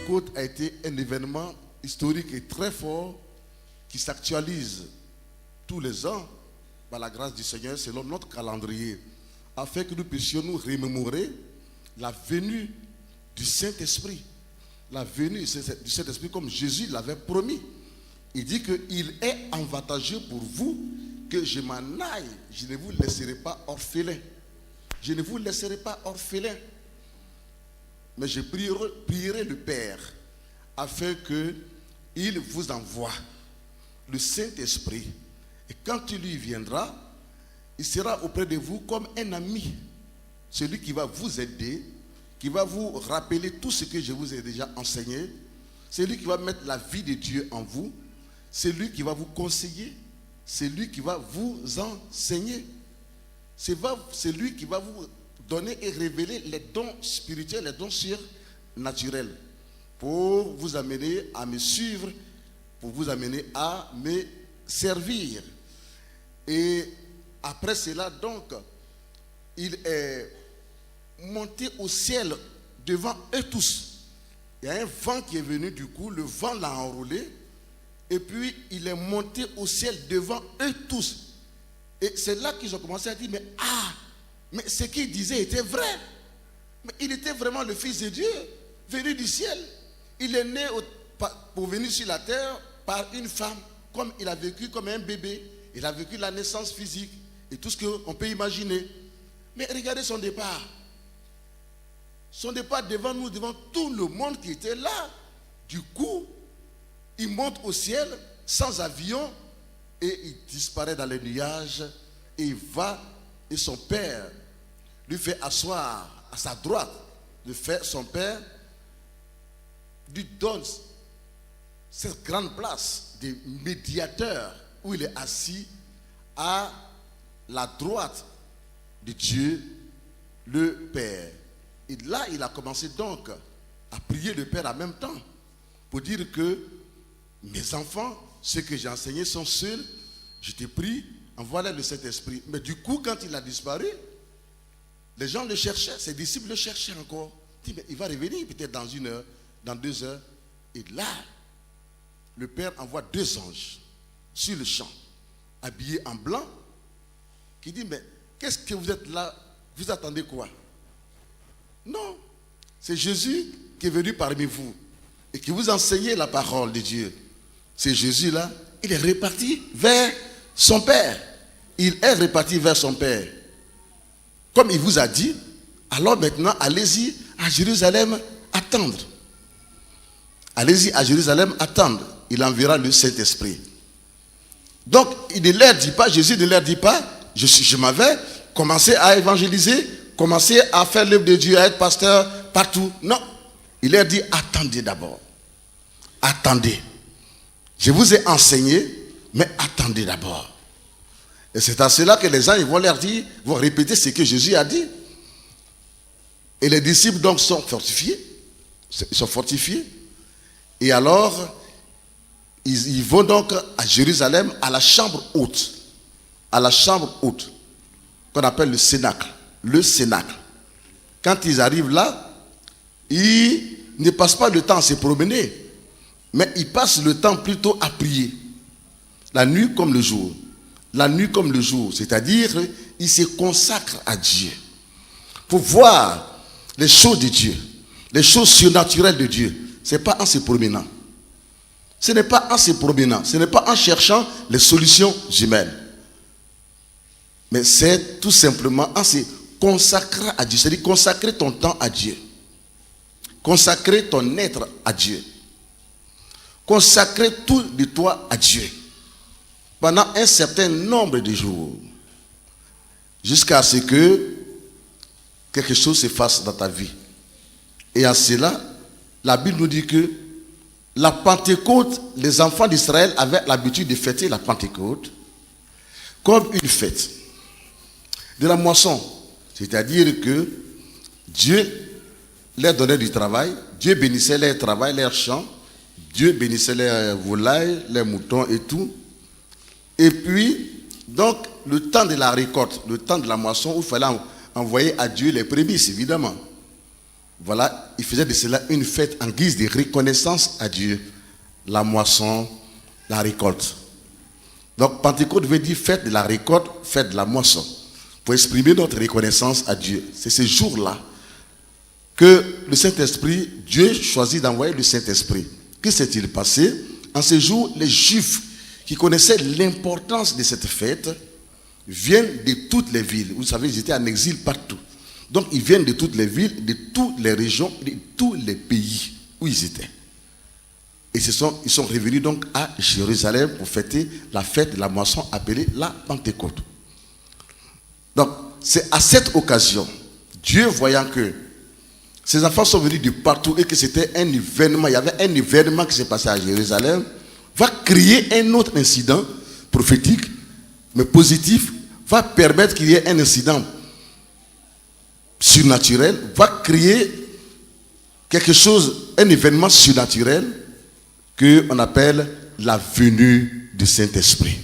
Pentecôte a été un événement historique et très fort qui s'actualise tous les ans par la grâce du Seigneur selon notre calendrier, afin que nous puissions nous remémorer la venue du Saint-Esprit. La venue du Saint-Esprit comme Jésus l'avait promis. Il dit qu'il est avantageux pour vous que je m'en aille. Je ne vous laisserai pas orphelins. Je ne vous laisserai pas orphelins. Mais je prierai le Père afin qu'il vous envoie le Saint-Esprit. Et quand il lui viendra, il sera auprès de vous comme un ami. Celui qui va vous aider, qui va vous rappeler tout ce que je vous ai déjà enseigné. Celui qui va mettre la vie de Dieu en vous. C'est lui qui va vous conseiller. C'est lui qui va vous enseigner. C'est lui qui va vous donner et révéler les dons spirituels, les dons surnaturels, pour vous amener à me suivre, pour vous amener à me servir. Et après cela, donc, il est monté au ciel devant eux tous. Il y a un vent qui est venu, du coup, le vent l'a enrôlé, et puis il est monté au ciel devant eux tous. Et c'est là qu'ils ont commencé à dire, mais ce qu'il disait était vrai. Mais il était vraiment le Fils de Dieu, venu du ciel. Il est né pour venir sur la terre par une femme, comme il a vécu comme un bébé. Il a vécu la naissance physique et tout ce qu'on peut imaginer. Mais regardez son départ. Son départ devant nous, devant tout le monde qui était là. Du coup, il monte au ciel sans avion et il disparaît dans les nuages et il va, et son père lui fait asseoir à sa droite. Son père lui donne cette grande place de médiateur où il est assis à la droite de Dieu, le Père. Et là, il a commencé donc à prier le Père en même temps pour dire que mes enfants, ceux que j'ai enseignés sont seuls, je te prie, envoie-leur le Saint-Esprit. Mais du coup, quand il a disparu, les gens le cherchaient, ses disciples le cherchaient encore. Il dit, mais il va revenir peut-être dans 1 heure, dans 2 heures. Et là, le Père envoie 2 anges sur le champ, habillés en blanc, qui dit, mais qu'est-ce que vous êtes là? Vous attendez quoi? Non, c'est Jésus qui est venu parmi vous et qui vous enseignait la parole de Dieu. C'est Jésus-là, il est reparti vers son Père. Il est reparti vers son Père. Comme il vous a dit, alors maintenant, allez-y à Jérusalem attendre. Allez-y à Jérusalem attendre. Il enverra le Saint-Esprit. Donc, il ne leur dit pas, Jésus ne leur dit pas, je m'en vais, commencer à évangéliser, commencer à faire l'œuvre de Dieu, à être pasteur partout. Non. Il leur dit, attendez d'abord. Attendez. Je vous ai enseigné, mais attendez d'abord. Et c'est à cela que les gens ils vont leur dire, vont répéter ce que Jésus a dit. Et les disciples donc sont fortifiés. Ils sont fortifiés. Et alors, ils vont donc à Jérusalem, à la chambre haute. À la chambre haute, qu'on appelle le Cénacle. Le Cénacle. Quand ils arrivent là, ils ne passent pas le temps à se promener, mais ils passent le temps plutôt à prier. La nuit comme le jour. La nuit comme le jour. C'est-à-dire, ils se consacrent à Dieu. Pour voir les choses de Dieu, les choses surnaturelles de Dieu. Ce n'est pas en se promenant. Ce n'est pas en se promenant. Ce n'est pas en cherchant les solutions humaines. Mais c'est tout simplement en se consacrant à Dieu. C'est-à-dire consacrer ton temps à Dieu. Consacrer ton être à Dieu. Consacrer tout de toi à Dieu. Pendant un certain nombre de jours. Jusqu'à ce que quelque chose se fasse dans ta vie. Et à cela, la Bible nous dit que la Pentecôte, les enfants d'Israël avaient l'habitude de fêter la Pentecôte comme une fête de la moisson. C'est-à-dire que Dieu leur donnait du travail, Dieu bénissait leur travail, leurs champs, Dieu bénissait leurs volailles, leurs moutons et tout. Et puis, donc, le temps de la récolte, le temps de la moisson, où il fallait envoyer à Dieu les prémices, évidemment. Voilà, ils faisaient de cela une fête en guise de reconnaissance à Dieu. La moisson, la récolte. Donc Pentecôte veut dire fête de la récolte, fête de la moisson. Pour exprimer notre reconnaissance à Dieu. C'est ce jour-là que le Saint-Esprit, Dieu choisit d'envoyer le Saint-Esprit. Que s'est-il passé? En ce jour, les Juifs qui connaissaient l'importance de cette fête viennent de toutes les villes. Vous savez, ils étaient en exil partout. Donc ils viennent de toutes les villes, de toutes les régions, de tous les pays où ils étaient. Et ils sont revenus donc à Jérusalem pour fêter la fête de la moisson appelée la Pentecôte. Donc c'est à cette occasion, Dieu voyant que ces enfants sont venus de partout et que c'était un événement, il y avait un événement qui s'est passé à Jérusalem, va créer un autre incident prophétique, mais positif, va permettre qu'il y ait un incident surnaturel, va créer quelque chose, un événement surnaturel qu'on appelle la venue du Saint-Esprit.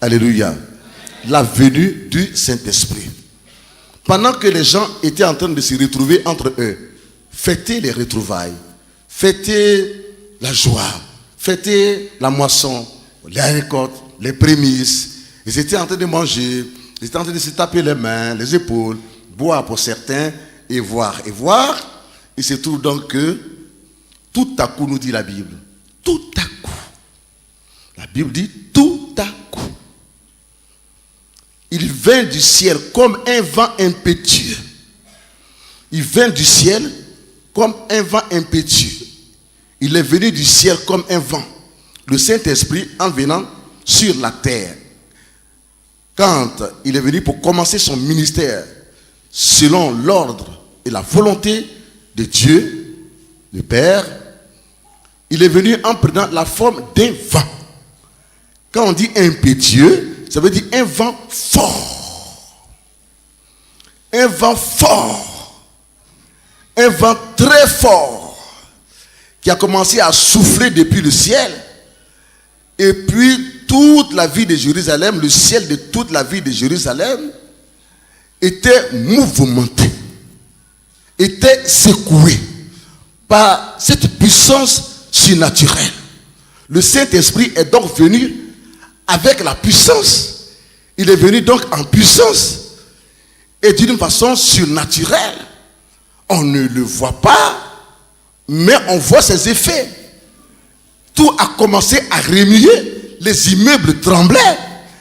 Alléluia. La venue du Saint-Esprit. Pendant que les gens étaient en train de se retrouver entre eux, fêter les retrouvailles, fêter la joie, fêter la moisson, les récoltes, les prémices, ils étaient en train de manger, ils étaient en train de se taper les mains, les épaules, boire pour certains et voir. Et voir, il se trouve donc que tout à coup, nous dit la Bible, tout à coup, la Bible dit tout à coup, il vint du ciel comme un vent impétueux. Il vint du ciel comme un vent impétueux. Il est venu du ciel comme un vent. Le Saint-Esprit en venant sur la terre. Quand il est venu pour commencer son ministère, selon l'ordre et la volonté de Dieu, le Père, il est venu en prenant la forme d'un vent. Quand on dit impétueux, ça veut dire un vent fort. Un vent fort. Un vent très fort. Qui a commencé à souffler depuis le ciel. Et puis toute la ville de Jérusalem, le ciel de toute la ville de Jérusalem, était mouvementé. Était secoué par cette puissance surnaturelle. Le Saint-Esprit est donc venu avec la puissance. Il est venu donc en puissance et d'une façon surnaturelle. On ne le voit pas, mais on voit ses effets. Tout a commencé à remuer. Les immeubles tremblaient,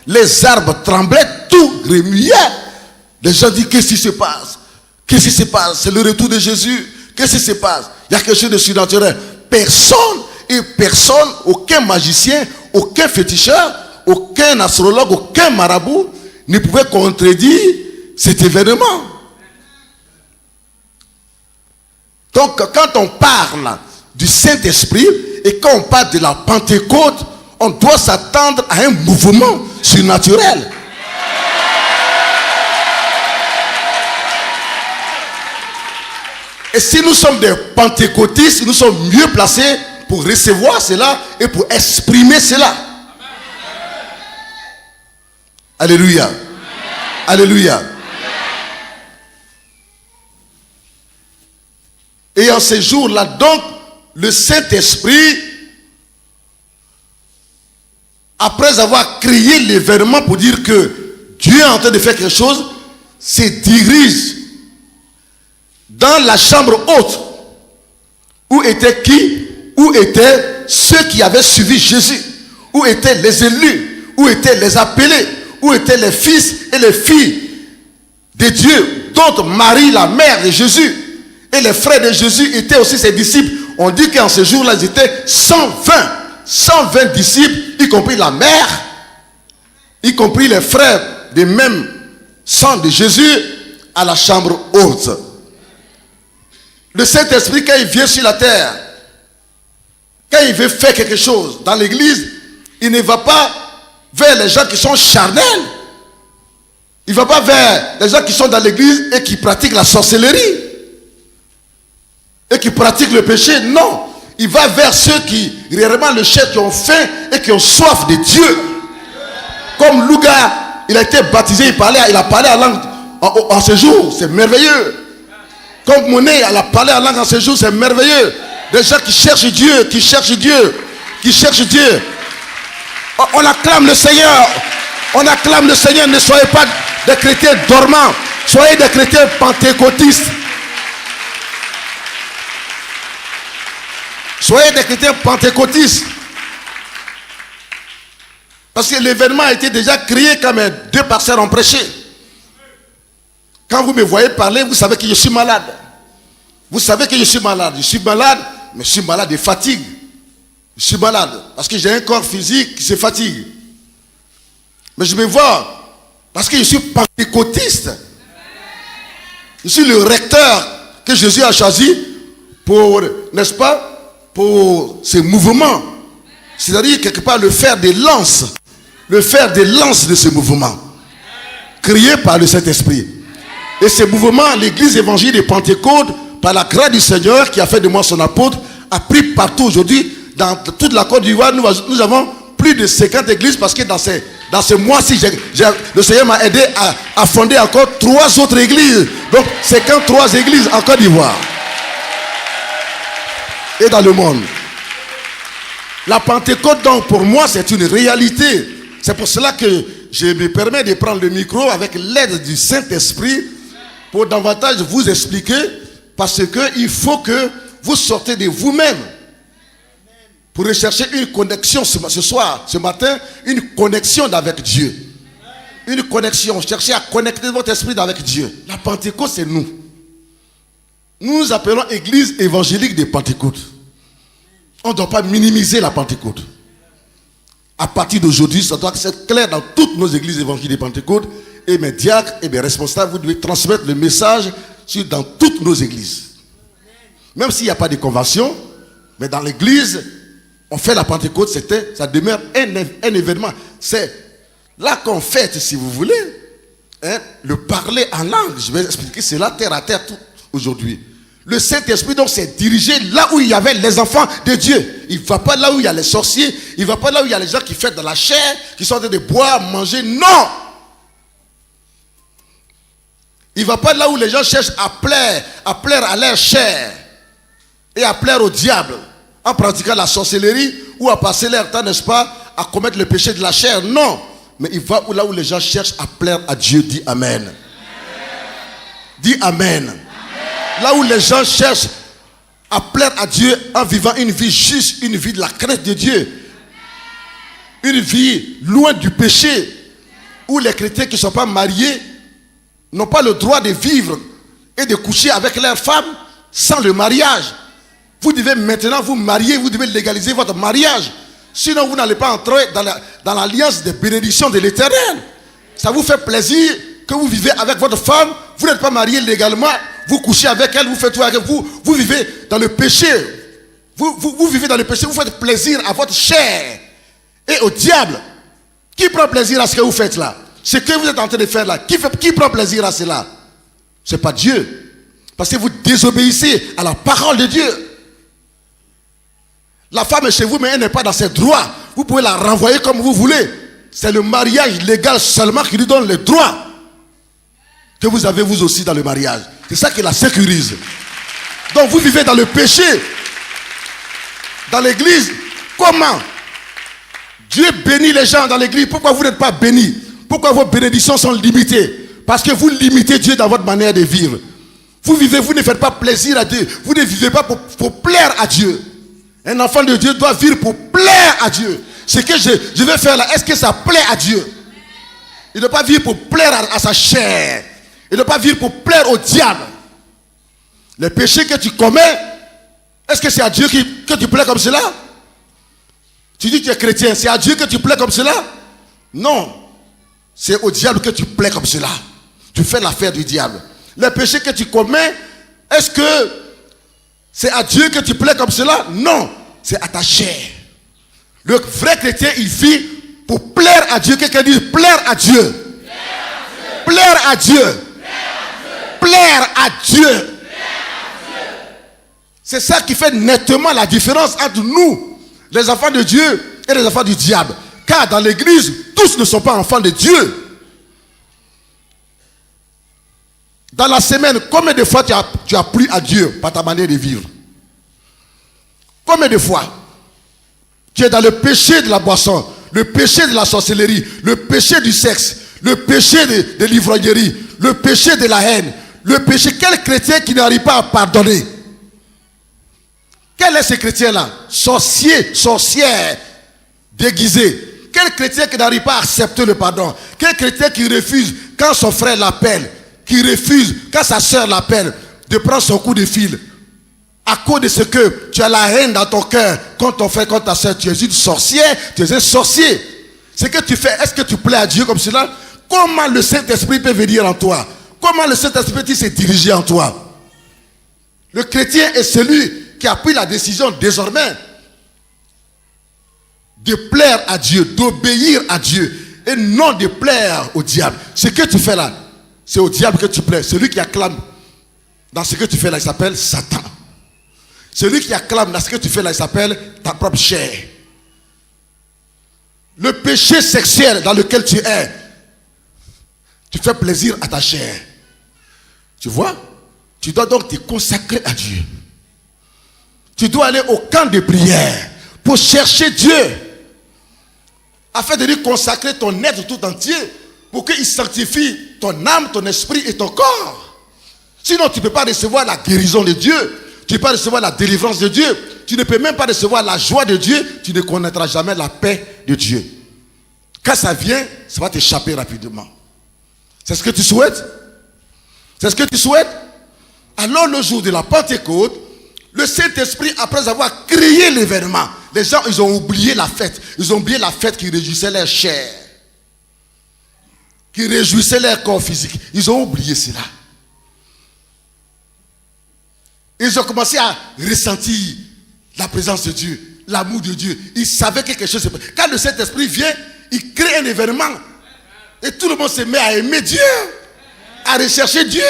les arbres tremblaient, tout remuait. Les gens disent: qu'est-ce qui se passe? Qu'est-ce qui se passe? C'est le retour de Jésus. Qu'est-ce qui se passe? Il y a quelque chose de surnaturel. Personne, aucun magicien, aucun féticheur, aucun astrologue, aucun marabout ne pouvait contredire cet événement. Donc quand on parle du Saint-Esprit et quand on parle de la Pentecôte, on doit s'attendre à un mouvement surnaturel. Et si nous sommes des pentecôtistes, nous sommes mieux placés pour recevoir cela et pour exprimer cela. Alléluia. Amen. Alléluia. Amen. Et en ces jours-là, donc, le Saint-Esprit, après avoir créé l'événement pour dire que Dieu est en train de faire quelque chose, se dirige dans la chambre haute. Où étaient qui? Où étaient ceux qui avaient suivi Jésus? Où étaient les élus? Où étaient les appelés? Où étaient les fils et les filles de Dieu, dont Marie, la mère de Jésus, et les frères de Jésus étaient aussi ses disciples. On dit qu'en ce jour-là, ils étaient 120 disciples, y compris la mère, y compris les frères du même sang de Jésus, à la chambre haute. Le Saint-Esprit, quand il vient sur la terre, quand il veut faire quelque chose dans l'église, il ne va pas vers les gens qui sont charnels. Il ne va pas vers les gens qui sont dans l'église et qui pratiquent la sorcellerie et qui pratiquent le péché. Non, il va vers ceux qui réellement le cherchent, qui ont faim et qui ont soif de Dieu. Comme Louga, il a été baptisé, il a parlé en langue en ce jour. C'est merveilleux. Comme Monet, elle a parlé en langue en ce jour, c'est merveilleux. Des gens qui cherchent Dieu, qui cherchent Dieu, qui cherchent Dieu. On acclame le Seigneur. On acclame le Seigneur. Ne soyez pas des chrétiens dormants. Soyez des chrétiens pentecôtistes. Soyez des chrétiens pentecôtistes. Parce que l'événement a été déjà créé comme deux pasteurs ont prêché. Quand vous me voyez parler, vous savez que je suis malade. Vous savez que je suis malade. Je suis malade, mais je suis malade de fatigue. Je suis malade parce que j'ai un corps physique qui se fatigue. Mais je me vois parce que je suis pentecôtiste. Je suis le recteur que Jésus a choisi pour, n'est-ce pas, pour ce mouvement. C'est-à-dire quelque part le fer de lance. Le fer de lance de ce mouvement. Créé par le Saint-Esprit. Et ce mouvement, l'église évangile de Pentecôte, par la grâce du Seigneur qui a fait de moi son apôtre, a pris partout aujourd'hui. Dans toute la Côte d'Ivoire, nous avons plus de 50 églises parce que dans ce mois-ci, le Seigneur m'a aidé à fonder encore 3 autres églises. Donc 53 églises en Côte d'Ivoire. Et dans le monde. La Pentecôte, donc, pour moi, c'est une réalité. C'est pour cela que je me permets de prendre le micro avec l'aide du Saint-Esprit pour davantage vous expliquer, parce qu'il faut que vous sortez de vous-même pour rechercher une connexion ce soir, ce matin, une connexion avec Dieu. Une connexion, cherchez à connecter votre esprit avec Dieu. La Pentecôte, c'est nous. Nous nous appelons Église évangélique de Pentecôte. On ne doit pas minimiser la Pentecôte. À partir d'aujourd'hui, ça doit être clair dans toutes nos églises évangéliques de Pentecôte. Et mes diacres et mes responsables, vous devez transmettre le message dans toutes nos églises. Même s'il n'y a pas de convention, mais dans l'église, on fait la Pentecôte, ça demeure un événement. C'est là qu'on fête, si vous voulez, hein, le parler en langue. Je vais expliquer cela terre à terre aujourd'hui. Le Saint-Esprit donc s'est dirigé là où il y avait les enfants de Dieu. Il ne va pas là où il y a les sorciers. Il ne va pas là où il y a les gens qui fêtent dans la chair, qui sont en train de boire, manger. Non! Il ne va pas là où les gens cherchent à plaire à leur chair et à plaire au diable en pratiquant la sorcellerie ou à passer leur temps, n'est-ce pas, à commettre le péché de la chair. Non! Mais il va là où les gens cherchent à plaire à Dieu. Dis Amen. Amen. Dis Amen. Là où les gens cherchent à plaire à Dieu en vivant une vie juste, une vie de la crainte de Dieu. Une vie loin du péché. Où les chrétiens qui ne sont pas mariés n'ont pas le droit de vivre et de coucher avec leurs femmes sans le mariage. Vous devez maintenant vous marier, vous devez légaliser votre mariage. Sinon vous n'allez pas entrer dans l'alliance des bénédictions de l'Éternel. Ça vous fait plaisir que vous vivez avec votre femme, vous n'êtes pas marié légalement. Vous couchez avec elle, vous faites tout avec vous. Vous vivez dans le péché. Vous vivez dans le péché, vous faites plaisir à votre chair et au diable. Qui prend plaisir à ce que vous faites là? Ce que vous êtes en train de faire là, qui prend plaisir à cela? Ce n'est pas Dieu. Parce que vous désobéissez à la parole de Dieu. La femme est chez vous, mais elle n'est pas dans ses droits. Vous pouvez la renvoyer comme vous voulez. C'est le mariage légal seulement qui lui donne les droits que vous avez vous aussi dans le mariage. C'est ça qui la sécurise. Donc vous vivez dans le péché. Dans l'église. Comment? Dieu bénit les gens dans l'église. Pourquoi vous n'êtes pas bénis? Pourquoi vos bénédictions sont limitées? Parce que vous limitez Dieu dans votre manière de vivre. Vous vivez, vous ne faites pas plaisir à Dieu. Vous ne vivez pas pour plaire à Dieu. Un enfant de Dieu doit vivre pour plaire à Dieu. Ce que je vais faire là, est-ce que ça plaît à Dieu? Il ne doit pas vivre pour plaire à sa chair. Il ne doit pas vivre pour plaire au diable. Les péchés que tu commets, est-ce que c'est à Dieu que tu plais comme cela? Tu dis que tu es chrétien, c'est à Dieu que tu plais comme cela? Non. C'est au diable que tu plais comme cela. Tu fais l'affaire du diable. Les péchés que tu commets, est-ce que c'est à Dieu que tu plais comme cela? Non. C'est à ta chair. Le vrai chrétien, il vit pour plaire à Dieu. Quelqu'un dit plaire à Dieu. Plaire à Dieu. Plaire à Dieu. C'est ça qui fait nettement la différence entre nous, les enfants de Dieu, et les enfants du diable. Car dans l'église, tous ne sont pas enfants de Dieu. Dans la semaine, combien de fois tu as plu à Dieu par ta manière de vivre? Combien de fois tu es dans le péché de la boisson, le péché de la sorcellerie, le péché du sexe, le péché de l'ivrognerie, le péché de la haine, le péché? Quel chrétien qui n'arrive pas à pardonner? Quel est ce chrétien-là? Sorcier, sorcière, déguisé. Quel chrétien qui n'arrive pas à accepter le pardon? Quel chrétien qui refuse quand son frère l'appelle, qui refuse quand sa soeur l'appelle de prendre son coup de fil? À cause de ce que tu as la haine dans ton cœur contre ton frère, contre ta soeur, tu es une sorcière, tu es un sorcier. Ce que tu fais, est-ce que tu plais à Dieu comme cela? Comment le Saint-Esprit peut venir en toi? Comment le Saint-Esprit peut se diriger en toi? Le chrétien est celui qui a pris la décision désormais de plaire à Dieu, d'obéir à Dieu et non de plaire au diable. Ce que tu fais là, c'est au diable que tu plais. Celui qui acclame dans ce que tu fais là, il s'appelle Satan. Celui qui acclame dans ce que tu fais là, il s'appelle ta propre chair. Le péché sexuel dans lequel tu es, tu fais plaisir à ta chair. Tu vois? Tu dois donc te consacrer à Dieu. Tu dois aller au camp de prière pour chercher Dieu, afin de lui consacrer ton être tout entier, pour qu'il sanctifie ton âme, ton esprit et ton corps. Sinon, tu ne peux pas recevoir la guérison de Dieu. Tu ne peux pas recevoir la délivrance de Dieu. Tu ne peux même pas recevoir la joie de Dieu. Tu ne connaîtras jamais la paix de Dieu. Quand ça vient, ça va t'échapper rapidement. C'est ce que tu souhaites? C'est ce que tu souhaites? Alors le jour de la Pentecôte, le Saint-Esprit, après avoir créé l'événement, les gens, ils ont oublié la fête. Ils ont oublié la fête qui réjouissait leur chair, qui réjouissait leur corps physique. Ils ont oublié cela. Ils ont commencé à ressentir la présence de Dieu, l'amour de Dieu. Ils savaient que quelque chose se passe. Quand le Saint-Esprit vient, il crée un événement. Et tout le monde se met à aimer Dieu, à rechercher Dieu,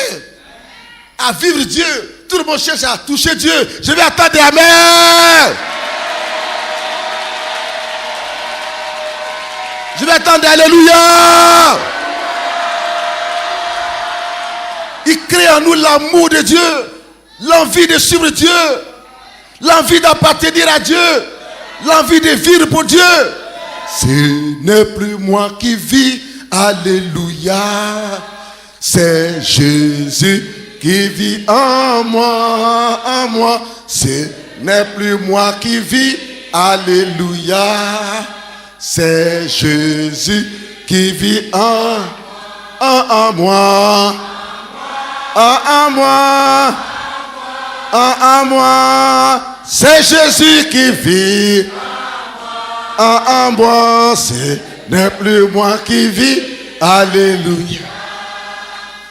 à vivre Dieu. Tout le monde cherche à toucher Dieu. Je vais attendre Amen. Je vais attendre Alléluia. Il crée en nous l'amour de Dieu, l'envie de suivre Dieu, l'envie d'appartenir à Dieu, l'envie de vivre pour Dieu. Ce n'est plus moi qui vis, alléluia, c'est Jésus qui vit en moi, en moi. Ce n'est plus moi qui vis, alléluia, c'est Jésus qui vit en moi, en moi. En moi, c'est Jésus qui vit en moi, ce n'est plus moi qui vis, alléluia,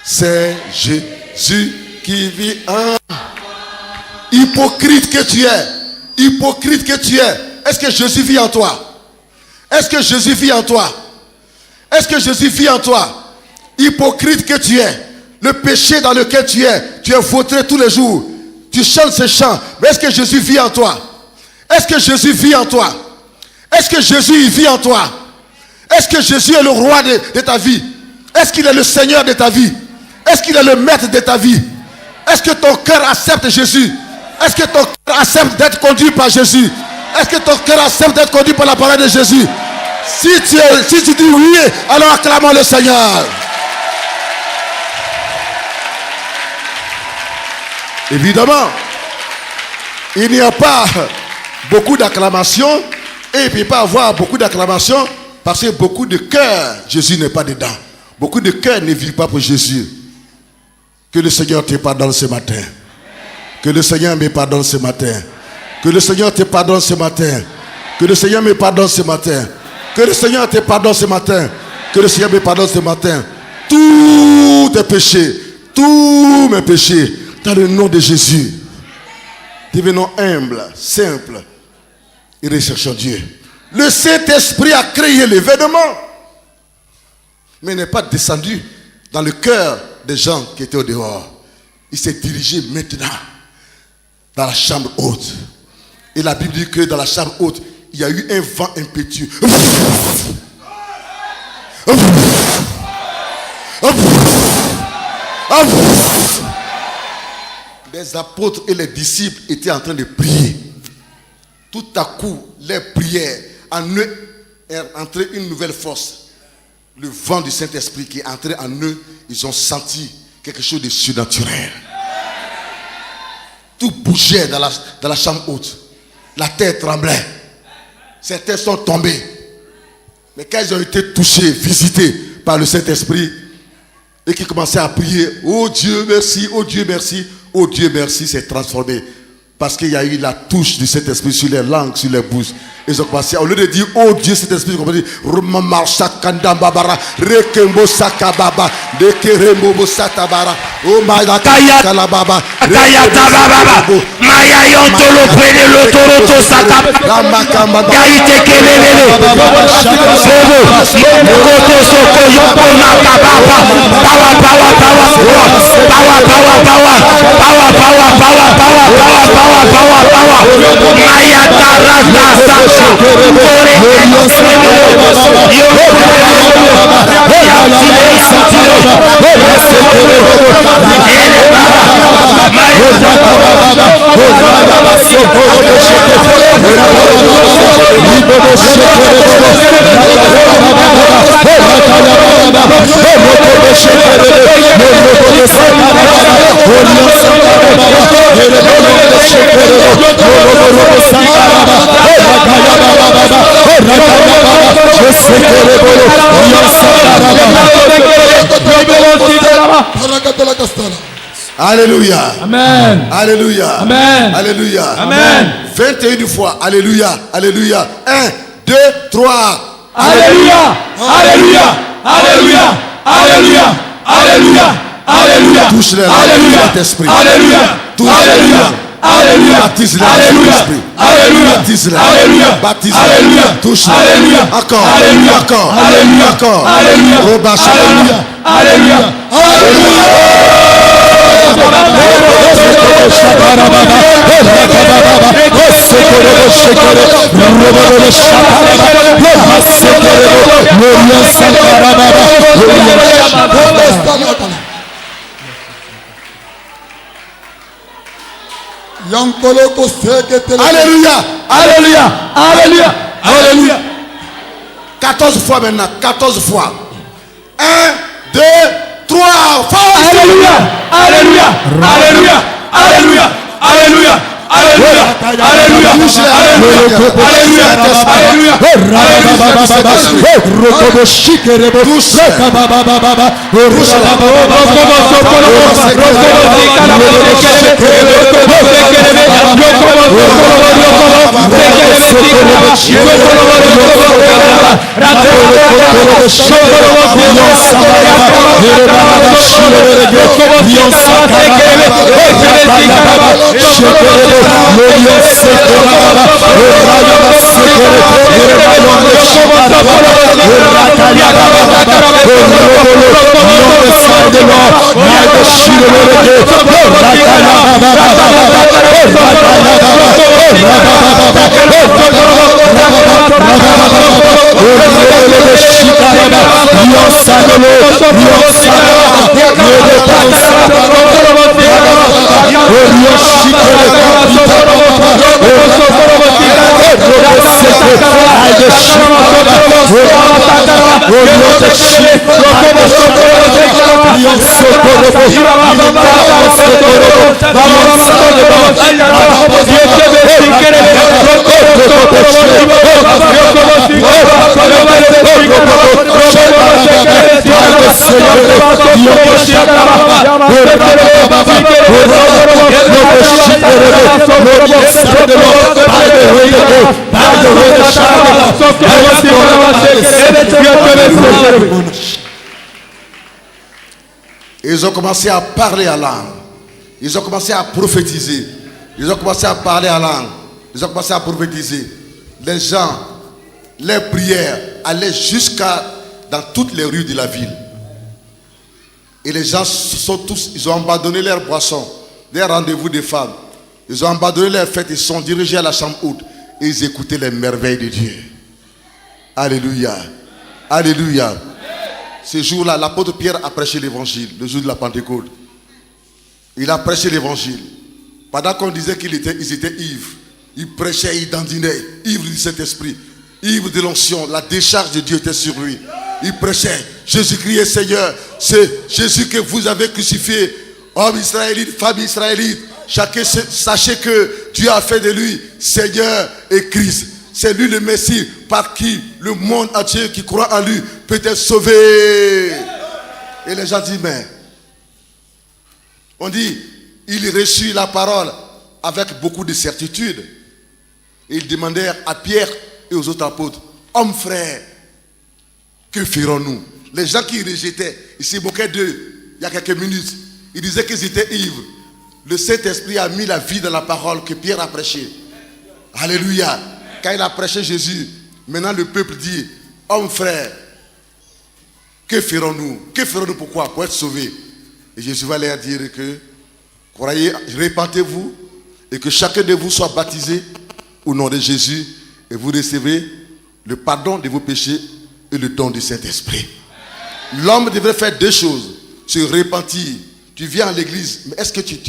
c'est Jésus qui vit en moi. Hypocrite que tu es, hypocrite que tu es, est-ce que Jésus vit en toi? Est-ce que Jésus vit en toi? Est-ce que Jésus vit en toi? Hypocrite que tu es, le péché dans lequel tu es vautré tous les jours. Tu chantes ce chant, mais est-ce que Jésus vit en toi? Est-ce que Jésus vit en toi? Est-ce que Jésus vit en toi? Est-ce que Jésus est le roi de ta vie? Est-ce qu'il est le Seigneur de ta vie? Est-ce qu'il est le maître de ta vie? Est-ce que ton cœur accepte Jésus? Est-ce que ton cœur accepte d'être conduit par Jésus? Est-ce que ton cœur accepte d'être conduit par la parole de Jésus? Si tu dis oui, alors acclamons le Seigneur. Évidemment, il n'y a pas beaucoup d'acclamations et il ne peut pas avoir beaucoup d'acclamations parce que beaucoup de cœurs, Jésus n'est pas dedans. Beaucoup de cœurs ne vivent pas pour Jésus. Que le Seigneur te pardonne ce matin. Que le Seigneur me pardonne ce matin. Que le Seigneur te pardonne ce matin. Que le Seigneur me pardonne ce matin. Que le Seigneur te pardonne ce matin. Que le Seigneur me pardonne ce matin. Tous tes péchés, tous mes péchés, dans le nom de Jésus. Devenons humbles, simples et recherchons Dieu. Le Saint-Esprit a créé l'événement, mais n'est pas descendu dans le cœur des gens qui étaient au dehors. Il s'est dirigé maintenant dans la chambre haute. Et la Bible dit que dans la chambre haute, il y a eu un vent impétueux. les apôtres et les disciples étaient en train de prier. Tout à coup, les prières, en eux est entrée une nouvelle force. Le vent du Saint-Esprit qui est entré en eux, ils ont senti quelque chose de surnaturel. Tout bougeait dans la chambre haute. La terre tremblait. Certains sont tombés. Mais quand ils ont été touchés, visités par le Saint-Esprit, et qui commençaient à prier, oh Dieu merci, oh Dieu merci, oh Dieu merci, c'est transformé. Parce qu'il y a eu la touche du Saint-Esprit sur les langues, sur les bouches. Ils ont passé, au lieu de dire, oh Dieu, Saint-Esprit, ils ont dit, Rumamarsa Kandambabara, Rekembo Sakababa, Dekerembo Satabara, oh Mayaka Kalababa, Kayata Baba, Maya Yontolo Pene Lotoro Sakab, Kaite Kelele, Sebo, Mokoto Soko Yopona Kababa, power, Maya Tarasa. Alléluia. Amen. Alléluia. Amen. Alléluia. Amen. 21 fois. Alléluia. Alléluia. 1, 2, 3. Alléluia. Alléluia. Alléluia. Alléluia. Alléluia. Alléluia. Touche-les. Alléluia. Saint-Esprit. Alléluia. Alléluia. Alléluia. Baptise-les. Alléluia. Alléluia. Baptise-les. Alléluia. Baptise-les. Alléluia. Touche-les. Alléluia. Encore. Alléluia. Encore. Alléluia. Encore. Alléluia. Alléluia. Alléluia. Alléluia. Alléluia. Alléluia. Alléluia. 14 fois maintenant. 14 fois. 1, 2, 3. Alléluia. Alléluia. Alléluia. Alléluia. Alléluia. Alléluia. Alléluia. Ils ont commencé à parler en langue. Ils ont commencé à prophétiser. Ils ont commencé à parler en langue. Ils ont commencé à prophétiser. Les gens, les prières allaient jusqu'à dans toutes les rues de la ville. Et les gens sont tous, ils ont abandonné leurs boissons, des rendez-vous de femmes. Ils ont abandonné leurs fêtes, ils sont dirigés à la chambre haute. Et ils écoutaient les merveilles de Dieu. Alléluia. Alléluia. Ce jour-là, l'apôtre Pierre a prêché l'évangile, le jour de la Pentecôte. Il a prêché l'évangile. Pendant qu'on disait qu'ils étaient ivres, ils prêchaient, ils dandinaient, ivres du Saint-Esprit, ivres de l'onction. La décharge de Dieu était sur lui. Il prêchait, Jésus-Christ est Seigneur. C'est Jésus que vous avez crucifié. Homme israélite, femme israélite, chacun sachez que Dieu a fait de lui Seigneur et Christ. C'est lui le Messie par qui le monde entier qui croit en lui peut être sauvé. Et les gens disent, mais on dit, il reçut la parole avec beaucoup de certitude. Et ils demandèrent à Pierre et aux autres apôtres, hommes frères, que ferons-nous? Les gens qui rejetaient, ils se moquaient d'eux il y a quelques minutes. Ils disaient qu'ils étaient ivres. Le Saint-Esprit a mis la vie dans la parole que Pierre a prêchée. Alléluia. Quand il a prêché Jésus, maintenant le peuple dit, hommes frères, que ferons-nous? Que ferons-nous pourquoi? Pour être sauvés. Et Jésus va leur dire que, croyez, répentez-vous et que chacun de vous soit baptisé au nom de Jésus et vous recevez le pardon de vos péchés et le don du Saint-Esprit. L'homme devrait faire deux choses. Se repentir. Tu viens à l'église, mais est-ce que tu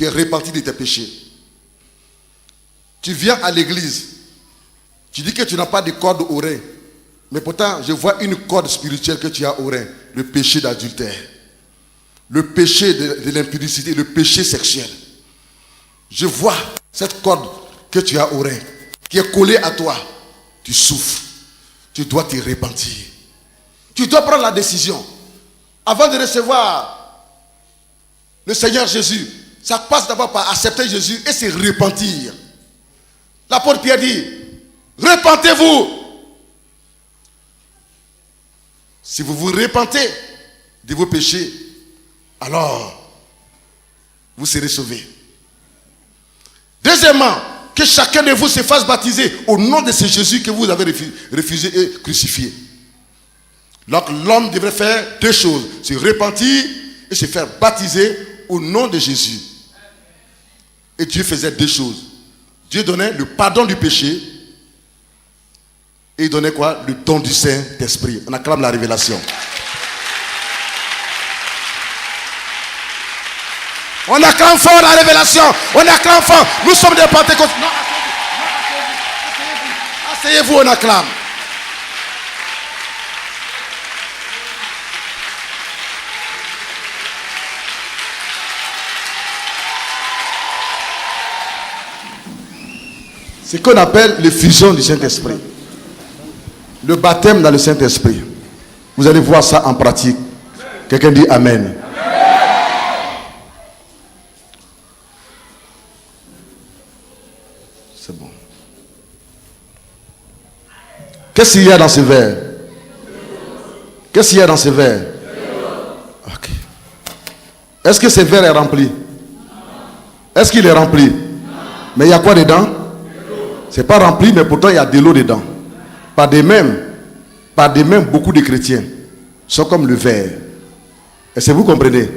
es repenti de tes péchés? Tu viens à l'église, tu dis que tu n'as pas de corde au rein, mais pourtant je vois une corde spirituelle que tu as au rein, le péché d'adultère, le péché de l'impudicité, le péché sexuel. Je vois cette corde que tu as au rein, qui est collée à toi. Tu souffres, tu dois te repentir. Tu dois prendre la décision. Avant de recevoir le Seigneur Jésus, ça passe d'abord par accepter Jésus et se repentir. L'apôtre Pierre dit, repentez-vous. Si vous vous repentez de vos péchés, alors vous serez sauvés. Deuxièmement, que chacun de vous se fasse baptiser au nom de ce Jésus que vous avez refusé et crucifié. Donc l'homme devrait faire deux choses, se repentir et se faire baptiser au nom de Jésus. Et Dieu faisait deux choses. Dieu donnait le pardon du péché et il donnait quoi? Le don du Saint-Esprit. On acclame la révélation. On acclame fort la révélation. On acclame fort. Nous sommes des Pentecôtistes. Non, asseyez-vous, on acclame. C'est ce qu'on appelle l'effusion du Saint-Esprit. Le baptême dans le Saint-Esprit. Vous allez voir ça en pratique. Quelqu'un dit Amen. C'est bon. Qu'est-ce qu'il y a dans ce verre? Qu'est-ce qu'il y a dans ce verre? Ok. Est-ce que ce verre est rempli? Est-ce qu'il est rempli? Mais il y a quoi dedans? C'est pas rempli, mais pourtant il y a de l'eau dedans. Par des mêmes, beaucoup de chrétiens sont comme le verre. Est-ce que vous comprenez?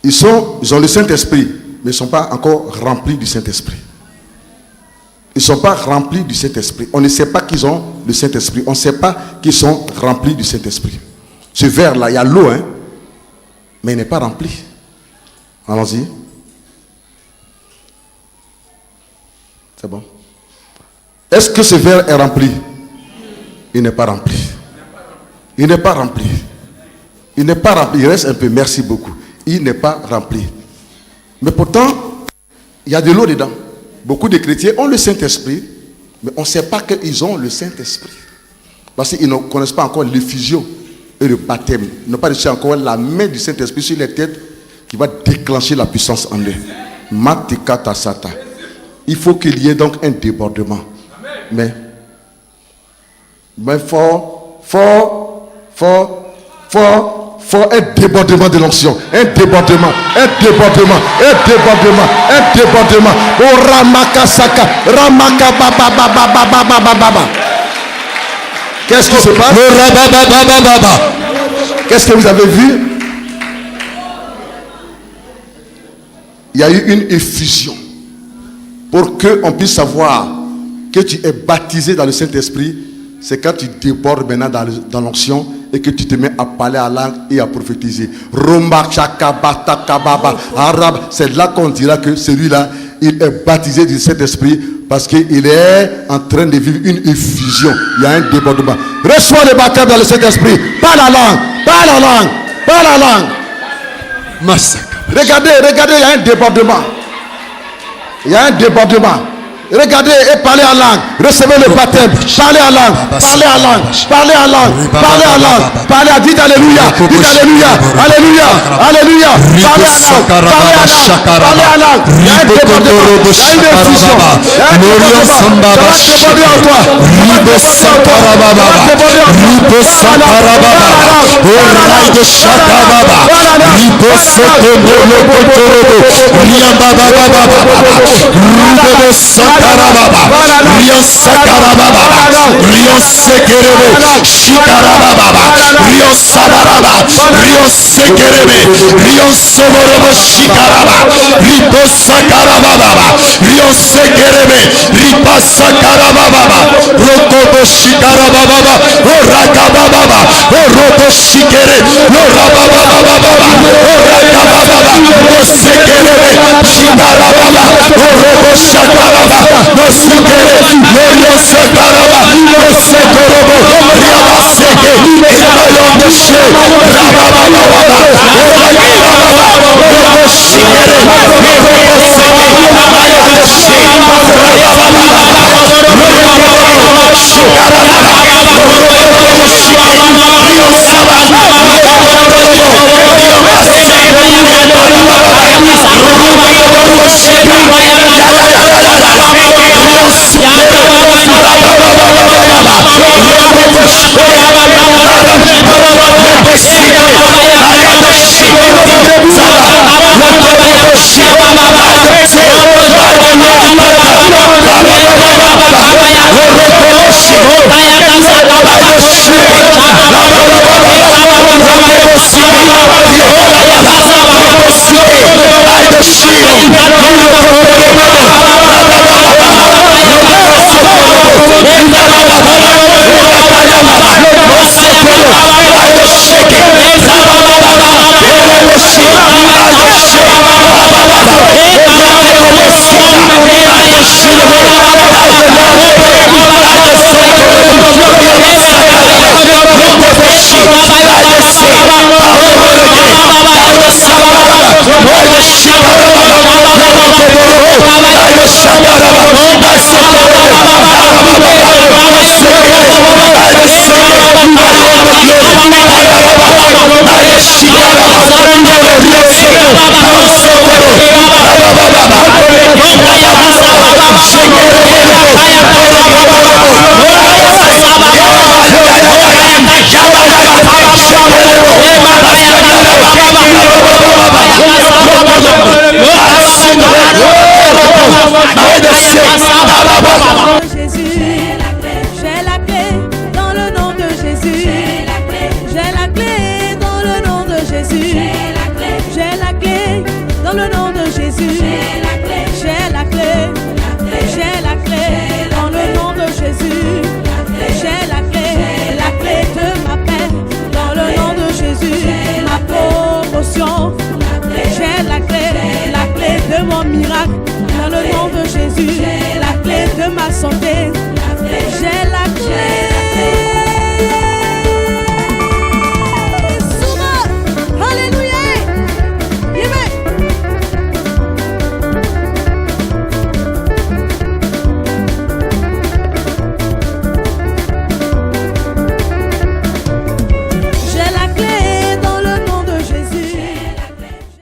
Ils ont le Saint-Esprit, mais ils ne sont pas encore remplis du Saint-Esprit. Ils ne sont pas remplis du Saint-Esprit. On ne sait pas qu'ils ont le Saint-Esprit. On ne sait pas qu'ils sont remplis du Saint-Esprit. Ce verre-là, il y a l'eau, hein, mais il n'est pas rempli. Allons-y. C'est bon. Est-ce que ce verre est rempli? Il n'est pas rempli. Il n'est pas rempli. Il n'est pas rempli. Il reste un peu. Merci beaucoup. Il n'est pas rempli. Mais pourtant, il y a de l'eau dedans. Beaucoup de chrétiens ont le Saint-Esprit, mais on ne sait pas qu'ils ont le Saint-Esprit. Parce qu'ils ne connaissent pas encore l'effusion et le baptême. Ils n'ont pas reçu encore la main du Saint-Esprit sur les têtes qui va déclencher la puissance en eux. Matikata sata. Il faut qu'il y ait donc un débordement. Mais fort, un débordement de l'onction. Un débordement. Oh Ramakasaka, Ramaka baba. Qu'est-ce qui se passe? Qu'est-ce que vous avez vu? Il y a eu une effusion. Pour qu'on puisse savoir que tu es baptisé dans le Saint-Esprit, c'est quand tu débordes maintenant dans l'onction et que tu te mets à parler à langue et à prophétiser. Romba chakabata kababa arabe. C'est là qu'on dira que celui-là, il est baptisé du Saint-Esprit parce qu'il est en train de vivre une effusion. Il y a un débordement. Reçois le baptême dans le Saint-Esprit. Parle la langue, parle la langue, parle la langue. Regardez, il y a un débordement. Il y a un débordement. Regardez et parlez en langue. Recevez le baptême. Parlez en langue. Parlez en langue. Parlez en langue. Parlez en langue. Parlez à dites alléluia. Dites alléluia. Alléluia. Alléluia. Parlez en langue. Parlez en langue. Parlez en langue. Il y a un débordement. Il y a une effusion. Il y a un débordement. Ça va déborder en toi. Ça va déborder en toi. Rion Sakarababa, Rion Sekerebe, Shikarababa, Rion Sabaraba, Rion Sekerebe, Rion Soborobo Shikaraba, Ripo Sakarababa, Rion Sekerebe, Ripa Sakarababa, Rokobo Shikarababa, Orakababa, Orobo Shikere, Orababa, Orakababa, Osekerebe, Shikarababa, Orobo Shakaraba, Osekere, Orobo Sakaraba, Osekorobo, Riabaseke, Ebayondeshe, Rabababa, Orakababa, Orobo Shikere,